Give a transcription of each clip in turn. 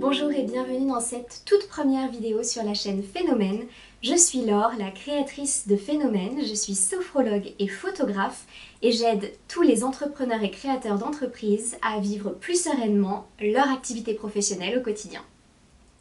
Bonjour et bienvenue dans cette toute première vidéo sur la chaîne Phénomène. Je suis Laure, la créatrice de Phénomène, je suis sophrologue et photographe et j'aide tous les entrepreneurs et créateurs d'entreprises à vivre plus sereinement leur activité professionnelle au quotidien.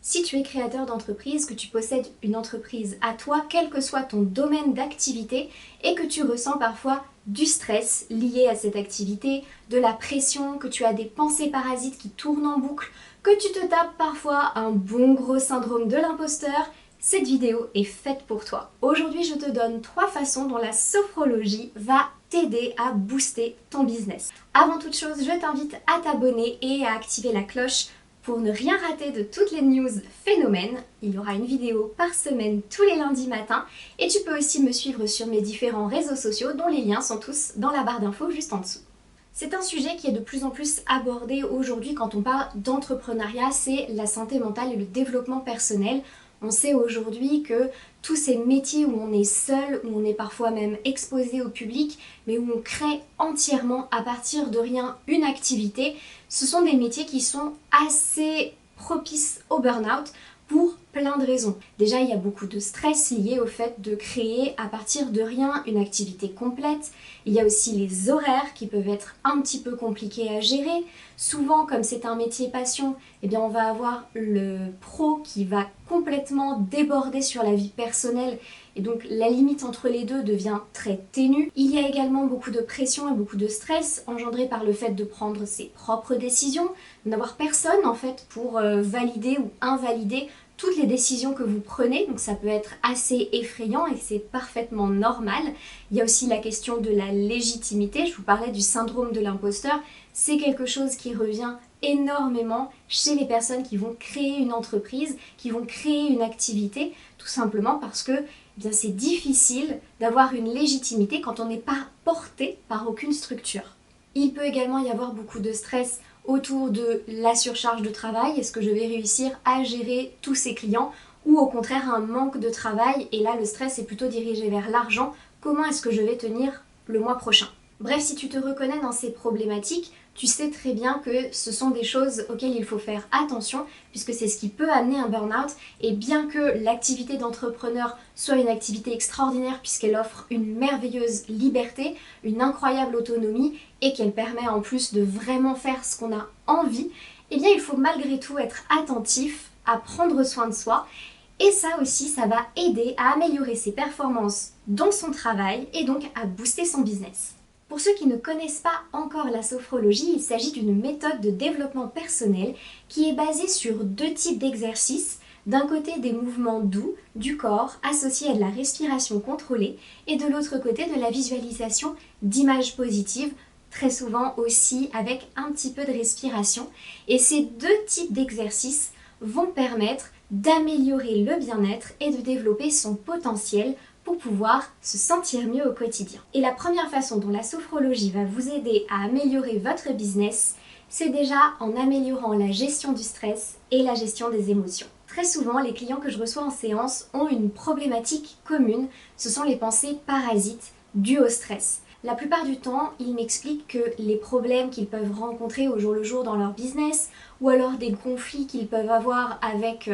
Si tu es créateur d'entreprise, que tu possèdes une entreprise à toi, quel que soit ton domaine d'activité, et que tu ressens parfois du stress lié à cette activité, de la pression, que tu as des pensées parasites qui tournent en boucle, que tu te tapes parfois un bon gros syndrome de l'imposteur, cette vidéo est faite pour toi. Aujourd'hui, je te donne 3 façons dont la sophrologie va t'aider à booster ton business. Avant toute chose, je t'invite à t'abonner et à activer la cloche pour ne rien rater de toutes les news Phénomène. Il y aura une vidéo par semaine tous les lundis matins et tu peux aussi me suivre sur mes différents réseaux sociaux dont les liens sont tous dans la barre d'infos juste en dessous. C'est un sujet qui est de plus en plus abordé aujourd'hui quand on parle d'entrepreneuriat, c'est la santé mentale et le développement personnel. On sait aujourd'hui que tous ces métiers où on est seul, où on est parfois même exposé au public, mais où on crée entièrement à partir de rien une activité, ce sont des métiers qui sont assez propices au burn-out pour plein de raisons. Déjà, il y a beaucoup de stress lié au fait de créer à partir de rien une activité complète. Il y a aussi les horaires qui peuvent être un petit peu compliqués à gérer. Souvent, comme c'est un métier passion, eh bien on va avoir le pro qui va complètement déborder sur la vie personnelle et donc la limite entre les deux devient très ténue. Il y a également beaucoup de pression et beaucoup de stress engendré par le fait de prendre ses propres décisions, de n'avoir personne en fait pour valider ou invalider toutes les décisions que vous prenez, donc ça peut être assez effrayant et c'est parfaitement normal. Il y a aussi la question de la légitimité, je vous parlais du syndrome de l'imposteur, c'est quelque chose qui revient énormément chez les personnes qui vont créer une entreprise, qui vont créer une activité, tout simplement parce que eh bien, c'est difficile d'avoir une légitimité quand on n'est pas porté par aucune structure. Il peut également y avoir beaucoup de stress autour de la surcharge de travail, est-ce que je vais réussir à gérer tous ces clients ou au contraire un manque de travail et là le stress est plutôt dirigé vers l'argent, comment est-ce que je vais tenir le mois prochain. Bref, si tu te reconnais dans ces problématiques, tu sais très bien que ce sont des choses auxquelles il faut faire attention puisque c'est ce qui peut amener un burn-out et bien que l'activité d'entrepreneur soit une activité extraordinaire puisqu'elle offre une merveilleuse liberté, une incroyable autonomie et qu'elle permet en plus de vraiment faire ce qu'on a envie, eh bien il faut malgré tout être attentif à prendre soin de soi et ça aussi ça va aider à améliorer ses performances dans son travail et donc à booster son business. Pour ceux qui ne connaissent pas encore la sophrologie, il s'agit d'une méthode de développement personnel qui est basée sur 2 types d'exercices. D'un côté des mouvements doux du corps associés à de la respiration contrôlée et de l'autre côté de la visualisation d'images positives, très souvent aussi avec un petit peu de respiration. Et ces 2 types d'exercices vont permettre d'améliorer le bien-être et de développer son potentiel pour pouvoir se sentir mieux au quotidien. Et la première façon dont la sophrologie va vous aider à améliorer votre business, c'est déjà en améliorant la gestion du stress et la gestion des émotions. Très souvent, les clients que je reçois en séance ont une problématique commune, ce sont les pensées parasites dues au stress. La plupart du temps, ils m'expliquent que les problèmes qu'ils peuvent rencontrer au jour le jour dans leur business ou alors des conflits qu'ils peuvent avoir avec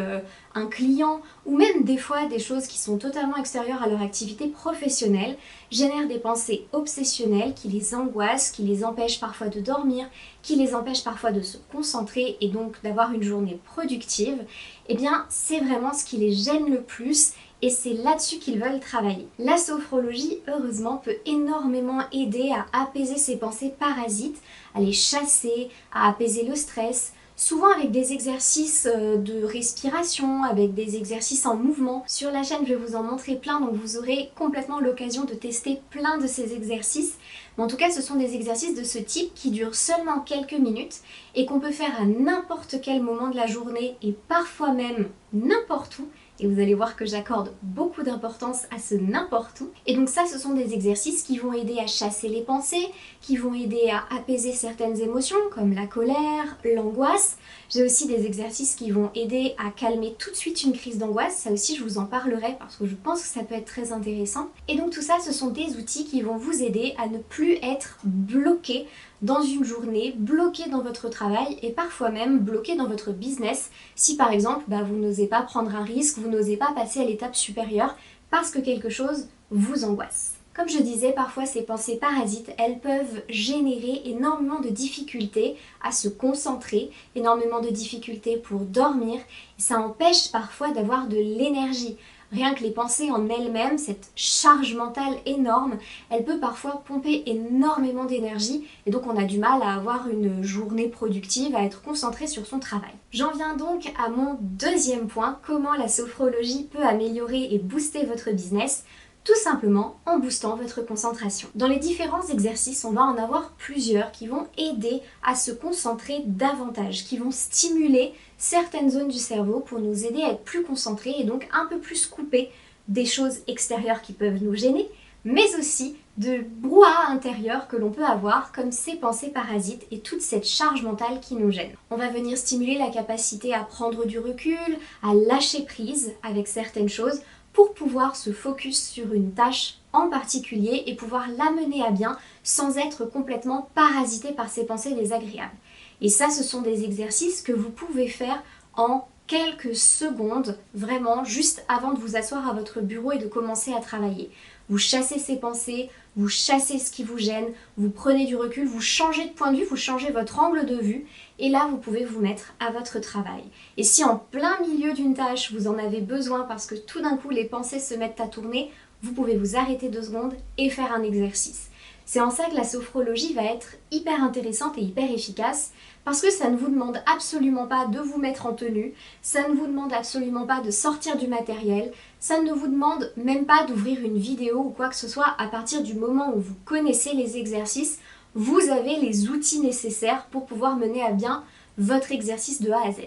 un client ou même des fois des choses qui sont totalement extérieures à leur activité professionnelle génèrent des pensées obsessionnelles qui les angoissent, qui les empêchent parfois de dormir, qui les empêchent parfois de se concentrer et donc d'avoir une journée productive. Eh bien, c'est vraiment ce qui les gêne le plus et c'est là-dessus qu'ils veulent travailler. La sophrologie, heureusement, peut énormément aider à apaiser ces pensées parasites, à les chasser, à apaiser le stress, souvent avec des exercices de respiration, avec des exercices en mouvement. Sur la chaîne, je vais vous en montrer plein, donc vous aurez complètement l'occasion de tester plein de ces exercices. Mais en tout cas, ce sont des exercices de ce type qui durent seulement quelques minutes et qu'on peut faire à n'importe quel moment de la journée et parfois même n'importe où. Et vous allez voir que j'accorde beaucoup d'importance à ce n'importe où. Et donc ça, ce sont des exercices qui vont aider à chasser les pensées, qui vont aider à apaiser certaines émotions comme la colère, l'angoisse. J'ai aussi des exercices qui vont aider à calmer tout de suite une crise d'angoisse. Ça aussi, je vous en parlerai parce que je pense que ça peut être très intéressant. Et donc tout ça, ce sont des outils qui vont vous aider à ne plus être bloqué dans une journée, bloqué dans votre travail et parfois même bloqué dans votre business si par exemple vous n'osez pas prendre un risque, vous n'osez pas passer à l'étape supérieure parce que quelque chose vous angoisse. Comme je disais, parfois ces pensées parasites, elles peuvent générer énormément de difficultés à se concentrer, énormément de difficultés pour dormir, et ça empêche parfois d'avoir de l'énergie. Rien que les pensées en elles-mêmes, cette charge mentale énorme, elle peut parfois pomper énormément d'énergie et donc on a du mal à avoir une journée productive, à être concentré sur son travail. J'en viens donc à mon deuxième point, comment la sophrologie peut améliorer et booster votre business. Tout simplement en boostant votre concentration. Dans les différents exercices, on va en avoir plusieurs qui vont aider à se concentrer davantage, qui vont stimuler certaines zones du cerveau pour nous aider à être plus concentrés et donc un peu plus coupés des choses extérieures qui peuvent nous gêner, mais aussi de brouhaha intérieur que l'on peut avoir comme ces pensées parasites et toute cette charge mentale qui nous gêne. On va venir stimuler la capacité à prendre du recul, à lâcher prise avec certaines choses, pour pouvoir se focus sur une tâche en particulier et pouvoir la mener à bien sans être complètement parasité par ces pensées désagréables. Et ça, ce sont des exercices que vous pouvez faire en quelques secondes, vraiment juste avant de vous asseoir à votre bureau et de commencer à travailler. Vous chassez ces pensées, vous chassez ce qui vous gêne, vous prenez du recul, vous changez de point de vue, vous changez votre angle de vue et là vous pouvez vous mettre à votre travail. Et si en plein milieu d'une tâche vous en avez besoin parce que tout d'un coup les pensées se mettent à tourner, vous pouvez vous arrêter 2 secondes et faire un exercice. C'est en ça que la sophrologie va être hyper intéressante et hyper efficace parce que ça ne vous demande absolument pas de vous mettre en tenue, ça ne vous demande absolument pas de sortir du matériel, ça ne vous demande même pas d'ouvrir une vidéo ou quoi que ce soit. À partir du moment où vous connaissez les exercices, vous avez les outils nécessaires pour pouvoir mener à bien votre exercice de A à Z.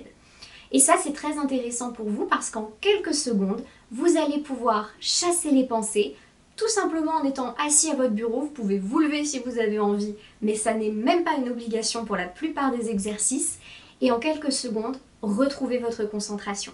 Et ça, c'est très intéressant pour vous parce qu'en quelques secondes, vous allez pouvoir chasser les pensées, tout simplement en étant assis à votre bureau. Vous pouvez vous lever si vous avez envie, mais ça n'est même pas une obligation pour la plupart des exercices. Et en quelques secondes, retrouvez votre concentration.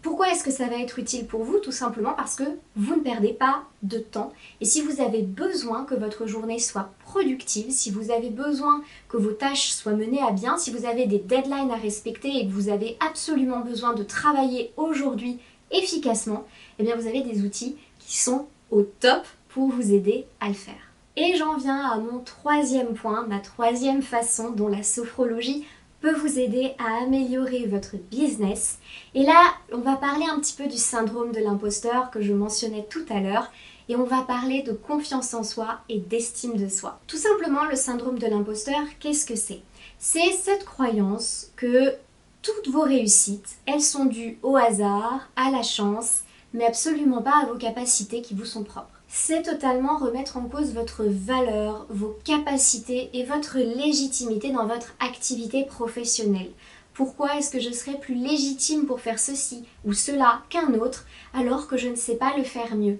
Pourquoi est-ce que ça va être utile pour vous? Tout simplement parce que vous ne perdez pas de temps. Et si vous avez besoin que votre journée soit productive, si vous avez besoin que vos tâches soient menées à bien, si vous avez des deadlines à respecter et que vous avez absolument besoin de travailler aujourd'hui efficacement, eh bien vous avez des outils qui sont au top pour vous aider à le faire. Et j'en viens à mon troisième point, ma troisième façon dont la sophrologie peut vous aider à améliorer votre business. Et là, on va parler un petit peu du syndrome de l'imposteur que je mentionnais tout à l'heure et on va parler de confiance en soi et d'estime de soi. Tout simplement, le syndrome de l'imposteur, qu'est-ce que c'est? C'est cette croyance que toutes vos réussites, elles sont dues au hasard, à la chance, mais absolument pas à vos capacités qui vous sont propres. C'est totalement remettre en cause votre valeur, vos capacités et votre légitimité dans votre activité professionnelle. Pourquoi est-ce que je serais plus légitime pour faire ceci ou cela qu'un autre alors que je ne sais pas le faire mieux?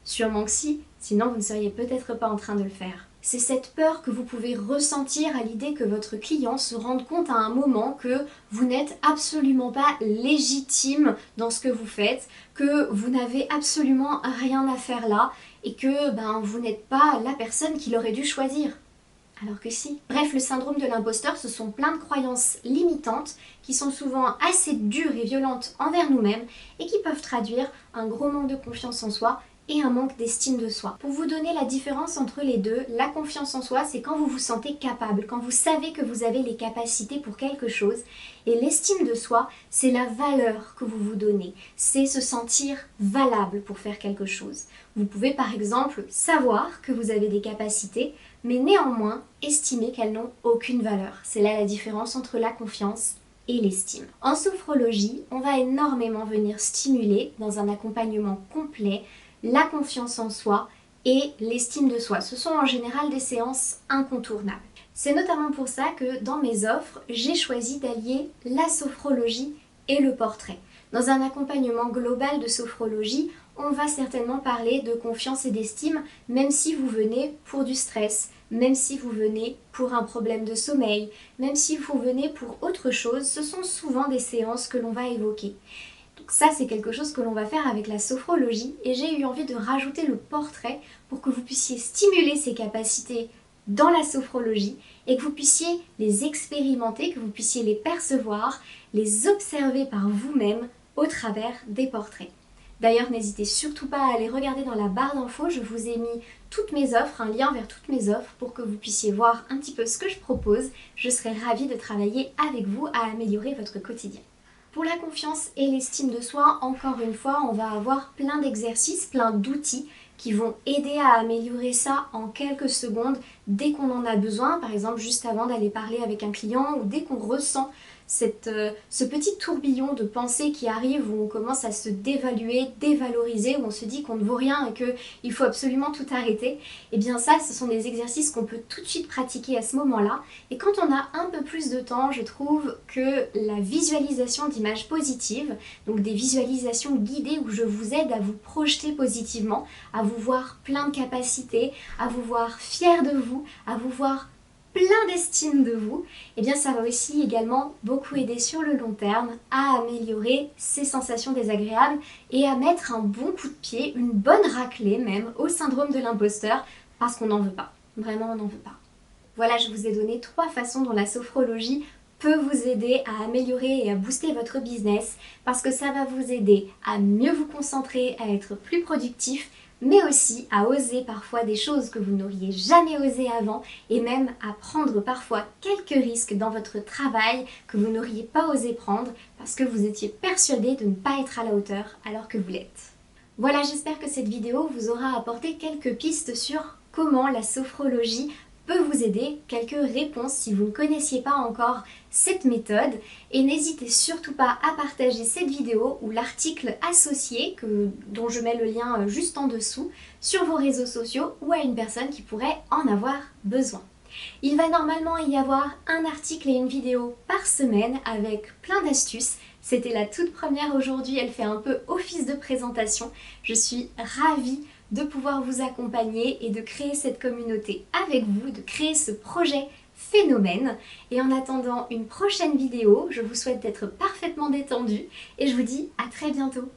Sûrement que si, sinon vous ne seriez peut-être pas en train de le faire. C'est cette peur que vous pouvez ressentir à l'idée que votre client se rende compte à un moment que vous n'êtes absolument pas légitime dans ce que vous faites, que vous n'avez absolument rien à faire là et que vous n'êtes pas la personne qu'il aurait dû choisir. Alors que si. Bref, le syndrome de l'imposteur, ce sont plein de croyances limitantes qui sont souvent assez dures et violentes envers nous-mêmes et qui peuvent traduire un gros manque de confiance en soi et un manque d'estime de soi. Pour vous donner la différence entre les deux, la confiance en soi, c'est quand vous vous sentez capable, quand vous savez que vous avez les capacités pour quelque chose. Et l'estime de soi, c'est la valeur que vous vous donnez. C'est se sentir valable pour faire quelque chose. Vous pouvez par exemple savoir que vous avez des capacités, mais néanmoins estimer qu'elles n'ont aucune valeur. C'est là la différence entre la confiance et l'estime. En sophrologie, on va énormément venir stimuler, dans un accompagnement complet, la confiance en soi et l'estime de soi. Ce sont en général des séances incontournables. C'est notamment pour ça que dans mes offres, j'ai choisi d'allier la sophrologie et le portrait. Dans un accompagnement global de sophrologie, on va certainement parler de confiance et d'estime, même si vous venez pour du stress, même si vous venez pour un problème de sommeil, même si vous venez pour autre chose, ce sont souvent des séances que l'on va évoquer. Donc ça, c'est quelque chose que l'on va faire avec la sophrologie et j'ai eu envie de rajouter le portrait pour que vous puissiez stimuler ces capacités dans la sophrologie et que vous puissiez les expérimenter, que vous puissiez les percevoir, les observer par vous-même au travers des portraits. D'ailleurs, n'hésitez surtout pas à aller regarder dans la barre d'infos, je vous ai mis toutes mes offres, un lien vers toutes mes offres pour que vous puissiez voir un petit peu ce que je propose. Je serai ravie de travailler avec vous à améliorer votre quotidien. Pour la confiance et l'estime de soi, encore une fois, on va avoir plein d'exercices, plein d'outils qui vont aider à améliorer ça en quelques secondes dès qu'on en a besoin, par exemple juste avant d'aller parler avec un client ou dès qu'on ressent ce petit tourbillon de pensées qui arrive où on commence à se dévaluer, dévaloriser, où on se dit qu'on ne vaut rien et qu'il faut absolument tout arrêter. Et bien ça, ce sont des exercices qu'on peut tout de suite pratiquer à ce moment-là. Et quand on a un peu plus de temps, je trouve que la visualisation d'images positives, donc des visualisations guidées où je vous aide à vous projeter positivement, à vous voir plein de capacités, à vous voir fier de vous, à vous voir plein d'estime de vous, et bien ça va aussi également beaucoup aider sur le long terme à améliorer ces sensations désagréables et à mettre un bon coup de pied, une bonne raclée même au syndrome de l'imposteur parce qu'on n'en veut pas. Vraiment on n'en veut pas. Voilà, je vous ai donné 3 façons dont la sophrologie peut vous aider à améliorer et à booster votre business parce que ça va vous aider à mieux vous concentrer, à être plus productif, mais aussi à oser parfois des choses que vous n'auriez jamais osé avant et même à prendre parfois quelques risques dans votre travail que vous n'auriez pas osé prendre parce que vous étiez persuadé de ne pas être à la hauteur alors que vous l'êtes. Voilà, j'espère que cette vidéo vous aura apporté quelques pistes sur comment la sophrologie peut vous aider, quelques réponses si vous ne connaissiez pas encore cette méthode, et n'hésitez surtout pas à partager cette vidéo ou l'article associé dont je mets le lien juste en dessous sur vos réseaux sociaux ou à une personne qui pourrait en avoir besoin. Il va normalement y avoir un article et une vidéo par semaine avec plein d'astuces. C'était la toute première aujourd'hui, elle fait un peu office de présentation. Je suis ravie de pouvoir vous accompagner et de créer cette communauté avec vous, de créer ce projet Phénomène. Et en attendant une prochaine vidéo, je vous souhaite d'être parfaitement détendu et je vous dis à très bientôt.